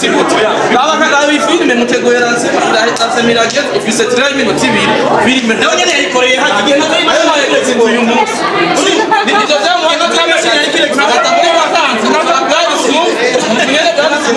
ati gute raba filime mutego yaranse mirage ufise trailer minute 2 filime nawe nyene yayikoreye hagiye nayo yagize uyu munsi nibyo byamuha no kamashini yakire agatangura bakanze n'abagari su nyene byanze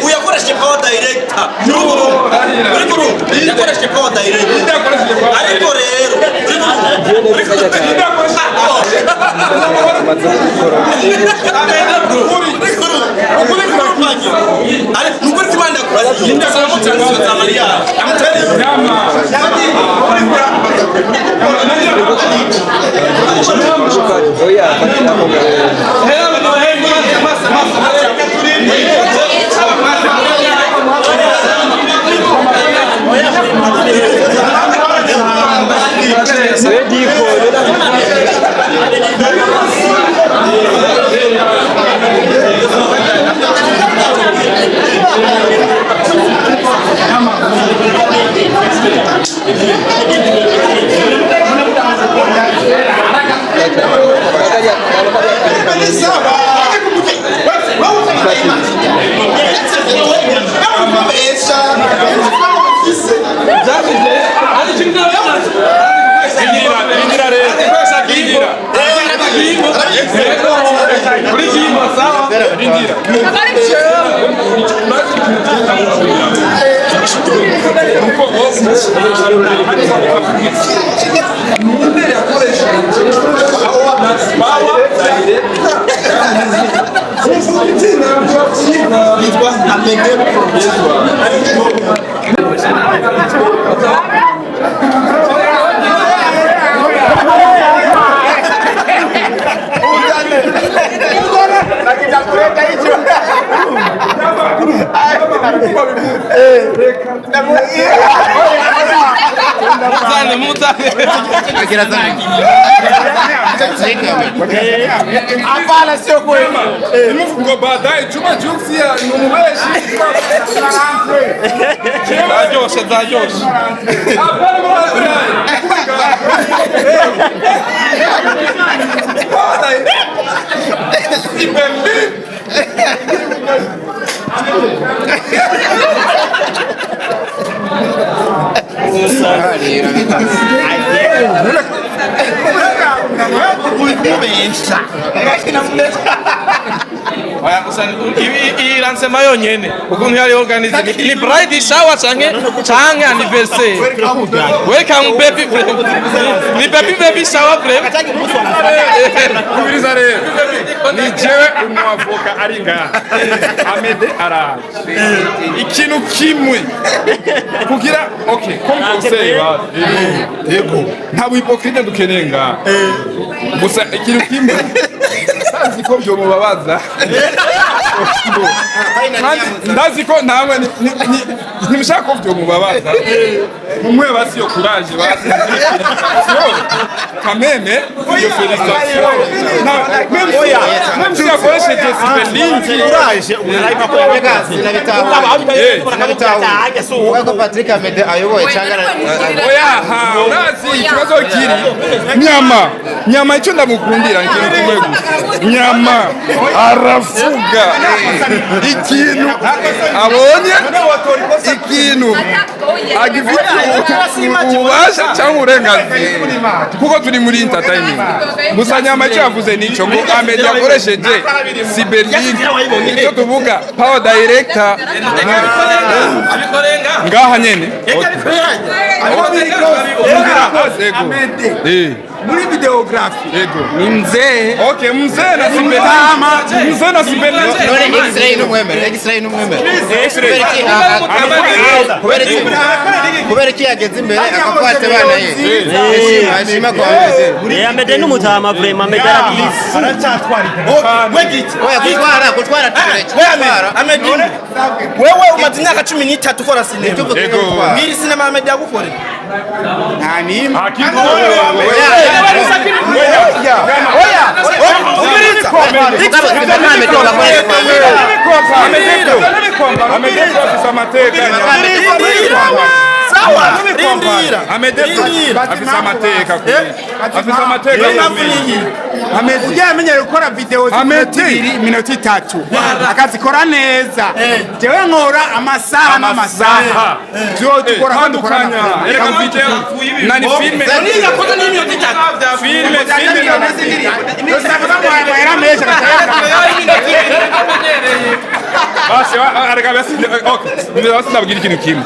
uyakoresheje power director uyakoresheje power director ariko rero Hapana, sio kweli. Mfuko baadaye chuma juksi ya numubeshi. Zajosha. Hapana mwana. iyi ransema yonyene ukuntu yari organize ni bride shower canke anniversaire welcome baby ni baby shower Kubiriza rero ni jewe umwavoka ari ngaha Amede araje ikintu kimwe kugira okay comme conseil ba yego nta hypocrite dukeneye ngaha gusa ikintu kimwe ndazi ko byo mubabaza ndazi ko ntawe ntimushaka ko byo mubabaza mumwe basi yo courage basi kameme yo félicitations même si akoreshe discipline Courage, unaipa kwa wekazi na vitabu. Wako Patrick Amede ayoboye changara. Oya ha urazi ikibazo kiri nyama icyo ndamukundira ikintu kimwe gusa nyama arafuga ikintu abonye ikintu agifite ububasha cyangwa uburenganzira kuko turi muri entertainment gusa nyama icyo yavuze nico ngo Amede yakoresheje cyberlink icyo tuvuga power director ngaha nyene Muri videography. Yego. Ni mzee. Okay, mzee na sibeli. Mzee na sibeli. None X-ray n'umwemere. X-ray n'umwemere. X-ray. kubera iki yageze imbere akakwata abana ye ashima kwa Amede Amede n'umutama vraiment Amede arabizi oya gutwara Amede wewe umaze imyaka 13 ukora sinema ngiri sinema Amede yagukorera nani ujyamenye gukora video z'ibiri minota 3 akazikora neza jewe nkora amasaha n'amasaha byo dukora handukanya reka video nani filme yakoze n'iminota 3 filme basi arega basi okay basi ndabwira ikintu kimwe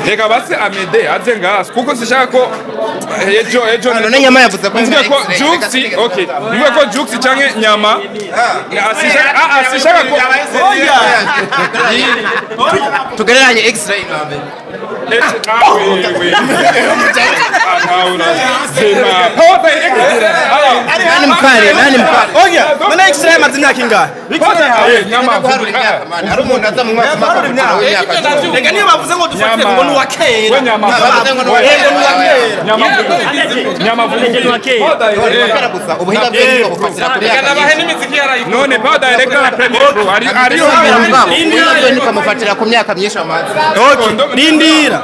reka basi Amede aze ngasi kuko sishaka ko ejo none nyama yavuze ko Juxi okay niwe ko Juxi canke nyama asishaka ko tugereranye extra nani mkali oya mana extra mazina kinga nyama hari umuntu aza mu mwaka reka niyo bavuze ngo dufatire ngo ni wakera nyama ubuhinga bwe bufatira kuri none pas direct na premier pro ariyo nikamufatira ku myaka myinshi amazi rindira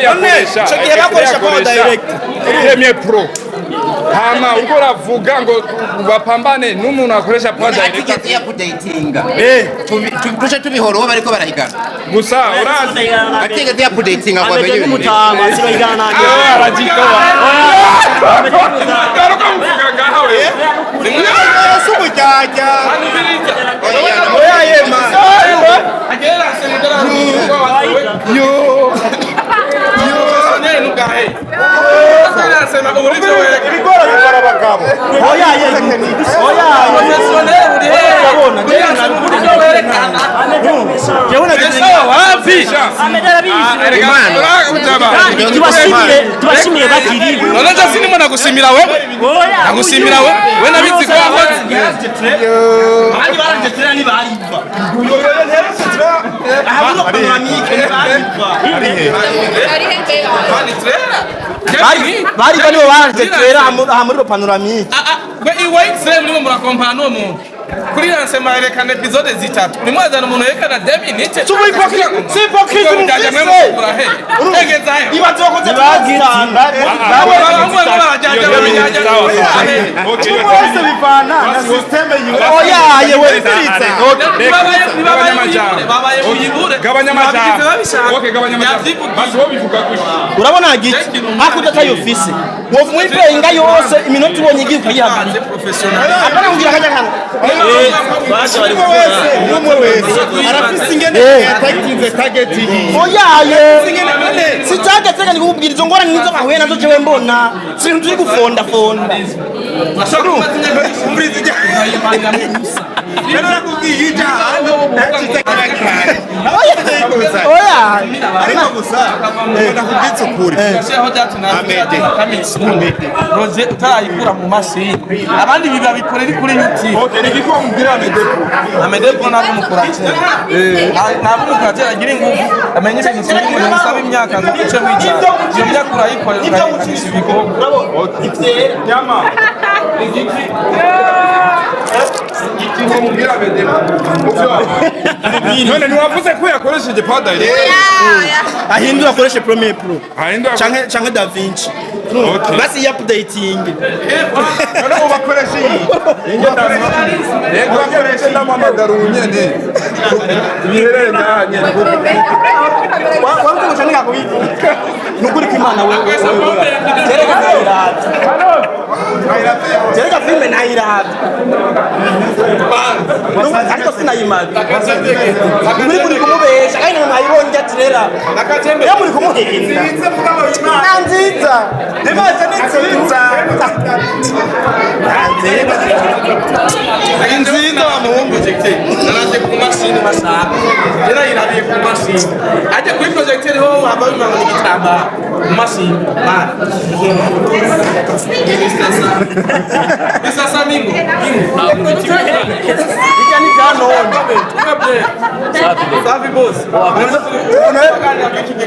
yakoresha bakoresha power direct premier pro hama uko uravuga ngo bapambane n'umuntu akoresha power direct atigeze yapudatinga tuje tubihoro bariko barahigana gusa urazi atigeze yapudatinga ngo Amede amenye n'umutama sibagana nanjye arajikoba garuka muvuga ngaho subujyaja oya yema tubashimiye bakiribu none nje sinimo nagusimira wewe nagusimira wewe nabizi ko wakoze abandi baranje tera ni bariva ahabura panoramique ni bariva nibo baranje tera ahamuri panoramique we iwe x-ray muri murakompana no muntu kuri lancement yerekana episode zitatu ni mwazana umuntu yerekana 2 minutes si hypocrite urutegezayo ibazo wakoze bagiranga bose bivana na system yiwe oya yewe biritsa babaye uyibure gabanya amajambo okay gabanya amajambo basi wo bivuga gushi urabona giti hakuja tayo office wo muri playinga yose iminota ubonye igiye ukayihagarika professional apana kugira kanya kana basha bari umwe wese arafise ingene atagize target oyaye si target kandi kubwira izo ngora nizo bahuye nazo jewe mbona sintu turi gufonda fonda ashobora kumbriza ijya oya ariko gusa nakubwitse ukuri Roger utarayikura mu mashini abandi biba bikorera kuri YouTube okay nigiko mugira Amede Pro nabo mukuratira nabo mukuratira agira ingufu amenye ibintu cyangwa ngo nasaba imyaka ngo ice wija iyo myaka urayikorera ukayikisha ibikorwa nyama igiki mugira Amede none ntiwavuze ko yakoresheje power direct ahindura akoreshe Premiere Pro ahindura canke DaVinci basi updating none ubakoresha iyi yego bakoresha ndamamagara unyene bihereye nganye wangu cyane ngako nukuri kimana wewe Jereka filme nayirabye ariko sinayimaze muri kumubesha kandi mwayibonye atirera ya muri kumuhinda nziza nibaza nziza nziza amuhungu jekte naraje ku mashini mashaka yera yirabiye ku mashini aje kuri projecteur ho abana mu gitamba mashini Sasa mingo. Ikani kano. Safi boss.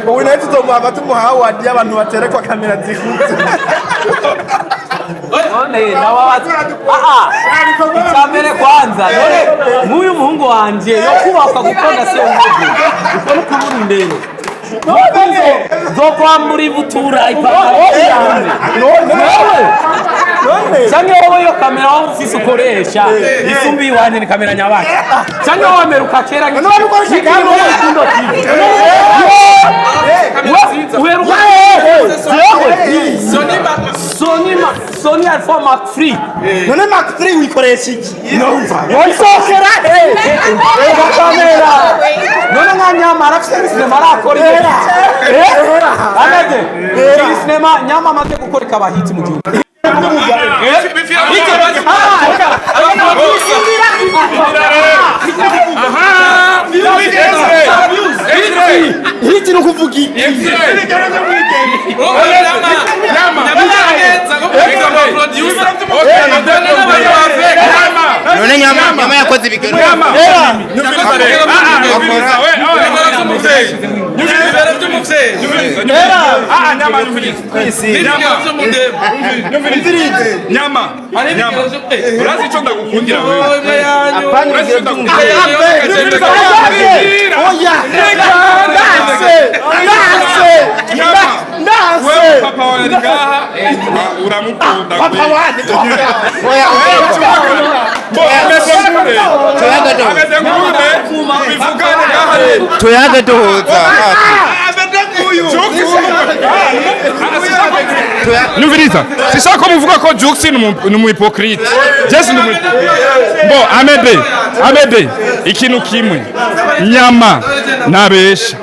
Unaita tumwaba tumuhawa hadi abantu baterekwa kamera zikuze. None nawabaza icyambere kwanza none nk'uyu muhungu wanje yo kubaka gukunda se umugu uko no kubura indero zo kwambura ibutura ipantaro none cyangwa wowe yo kamera wawe ufise ukoresha isumbi iwanjye ni kamera nyabaki cyangwa wowe meruka kera none ukoresha kamera y'urukundo Sony Alpha Mark III. None Mark III wikoresha iki? Numva. Wonsokera kamera. None nkanyamara afite sinema arakora Amede. Sinema nyama amaze gukora ikabahitsi mu gihugu. Hiti nukuvuga iki? None nyama yakoze ibigero. Nyama. Urazi icyo ndagukundira wewe. Wewe papa wawe ngaha uramukunda. Papa wani. Tuyaga duhuza. Numviriza, sishaka ko muvuga ko Jux ni mu hypocrite. Jesse ni Bo Amede ikintu kimwe. Nyama nabesha.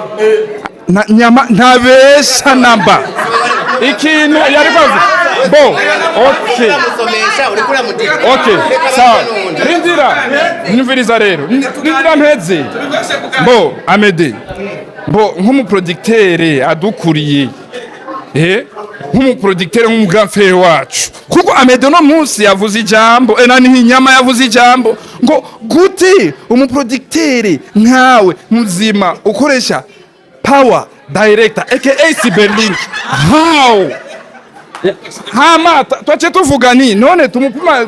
Nyama ntabesha namba. Ikintu yari bavuze. Bo, okay. Okay, sawa. Numviriza rero. Rindira mpeze. Bo, Amede. Bo, nk'umuproducteur adukuriye. Nk'umuproducteur nk'umugrandfrère wacu. Kuko Amede no munsi yavuze ijambo, nani inyama yavuze ijambo ngo gute umuproducteur nkawe muzima ukoresha power director aka Cyberlink. How? Hama twache tuvuga ni none tumupima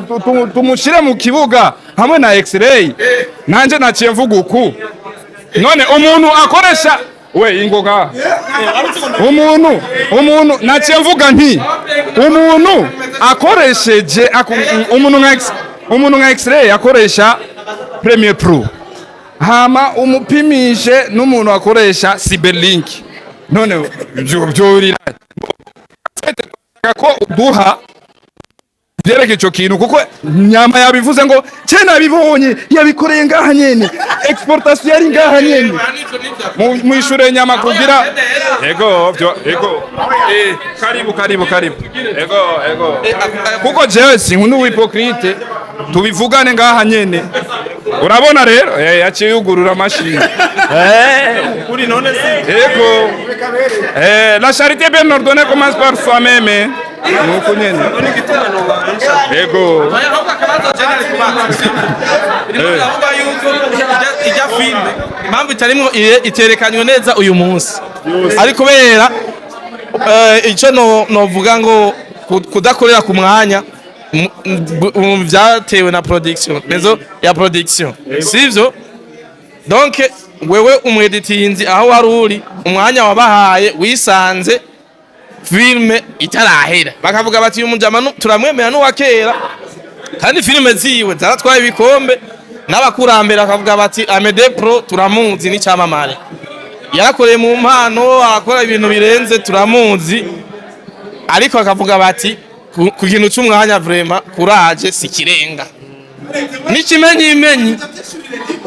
tumushire mu kibuga hamwe na X-ray nanje naciye mvuga uku none umuntu akoresha we ingoga umuntu naciye mvuga nti umuntu akoresheje umuntu nka X-ray akoresha Premiere Pro hama umupimishe n'umuntu akoresha Cyberlink none byorira ko duha byereke ico kintu kuko nyama yabivuze ngo cyena bibonye yabikoreye ngaha nyene exportation yari ngaha nyene mu ishure nyama kugira ego karibu ego kuko jewe sinkunda hypocrite tubivugane ngaha nyene urabona rero yaciye yugurura mashini kuri none si ego la charité bien ordonnée commence par soi-même nuko nyene ego ijya filme impamvu itarimo iterekanywe neza uyu munsi ari kubera icyo novuga ngo kudakorera ku mwanya byatewe na production mezo ya production sivyo donc wewe umweditinzi aho wari uri umwanya wabahaye wisanze filme itarahera bakavuga bati uyu mujama turamwemera n'uwa kera kandi filme ziwe zaratwaye ibikombe n'abakurambere bakavuga bati Amede Pro turamuzi n'icyamamare yarakoreye mu mpano akora ibintu birenze turamuzi ariko bakavuga bati ku kintu cy'umwanya vraiment courage si kirenga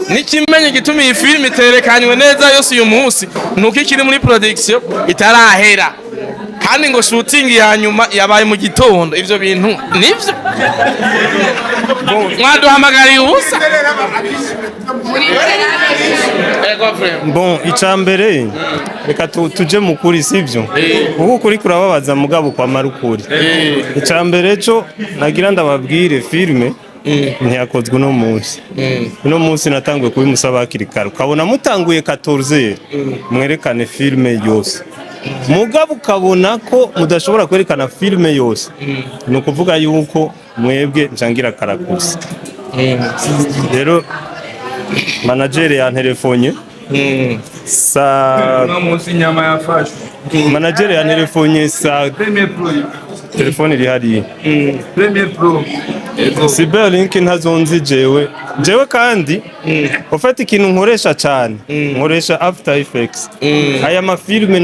n'ikimenyi gituma iyi film iterekanywe neza yose uyu munsi nuko ikiri muri production itarahera kandi ngo shooting ya nyuma yabaye mu gitondo ivyo bintu nivyo mwaduhamagariye ubusa bon icambere reka tuje mukuri sivyo uko kuri kurababaza mugabo kwa marukuri icambere cyo nagira ndababwire filme ntiyakozwe no munsi no munsi natangwe kubimusaba hakiri kare ukabona mutanguye 14 mwerekane filme yose mugabo ukabona ko mudashobora kwerekana filme yose ni ukuvuga yuko mwebwe njangira karakusa rero manager ya telefonye sa manager ya telefonye sa telefone iri hariya Premier Pro Cyberlink ntazonzi jewe kandi ufata ikintu nkoresha cyane nkoresha After Effects aya mafilme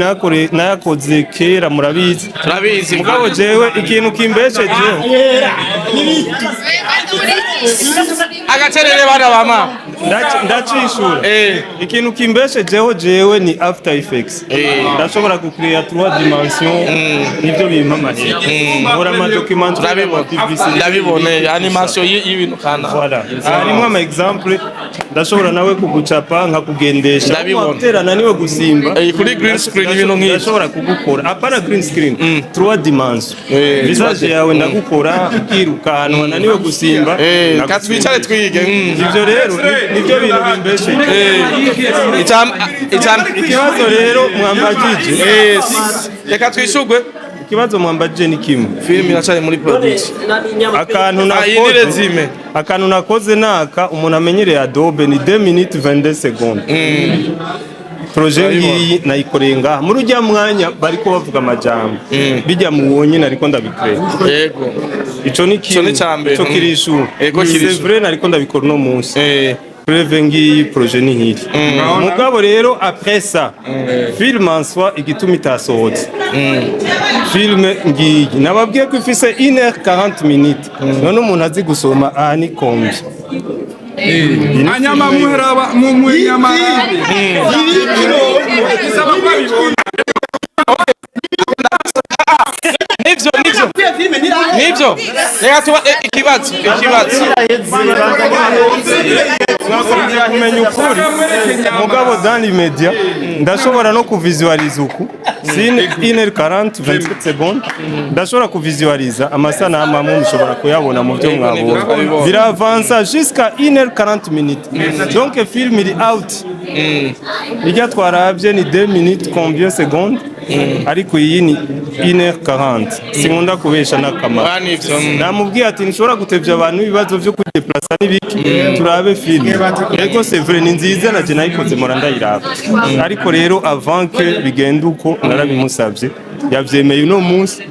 nayakoze kera murabizi mugabo jewe ikintu kimbesheje agacerere bana bama ndacishura ikintu kimbeshejeho jewe ni After Effects ndashobora gucreate 3 dimensions nivyo bimpamariye nkora ama documents ndabibone animation y'ibintu kana harimo ama example ndashobora nawe kugucapa nkakugendesha waterana niwe gusimba kuri green screen ibintu nk'ibyo ndashobora kugukora apana green screen 3 dimensions visage yawe ndagukora ukirukanwa naniwe gusimba katwicare twige ivyo rero nivyo bintu bimbeshe ikibazo rero mwambajije reka twishugwe ikibazo mwambajije ni kimwe film iracari muri production akantu nakoze naka umuntu amenyereye Adobe ni 2 minutes 22 secondes projet ngiyi nayikoreye ngaha muri ujya mwanya bariko bavuga amajambo bijya mubonye nariko ndabikore yego ico ni cyambere cyo kirishu c'est vrai nariko ndabikora no munsi preve ngiyi projet ni hiri mugabo rero après ça film en soi igituma itasohotse filme ngiyi nababwiye ko ifise 1h40 minutes none umuntu azi gusoma aha ni kombi anyama muheraba mu nyama nivyo reka tuba ikibazo kumenya ukuri mugabo dans l'immédiat ndashobora no kuvisualiza uku sine 1h40 27 secondes ndashobora kuvisualiza amasanamu amwe mushobora kuyabona mu byo mwabonye biravansa jusqu'à 1h40 minutes donc film iri out bijya twarabye ni 2 minutes combien secondes ariko iyi ni 1h40 sinkunda kubesha nakamara namubwiye ati nshobora gutevya abantu ibibazo byo kudeplacer n'ibiki turabe film yego c'est vrai ni nziza naje nayikoze mora ndayiraba ariko rero avant que bigende uko narabimusabye yavyemeye uno munsi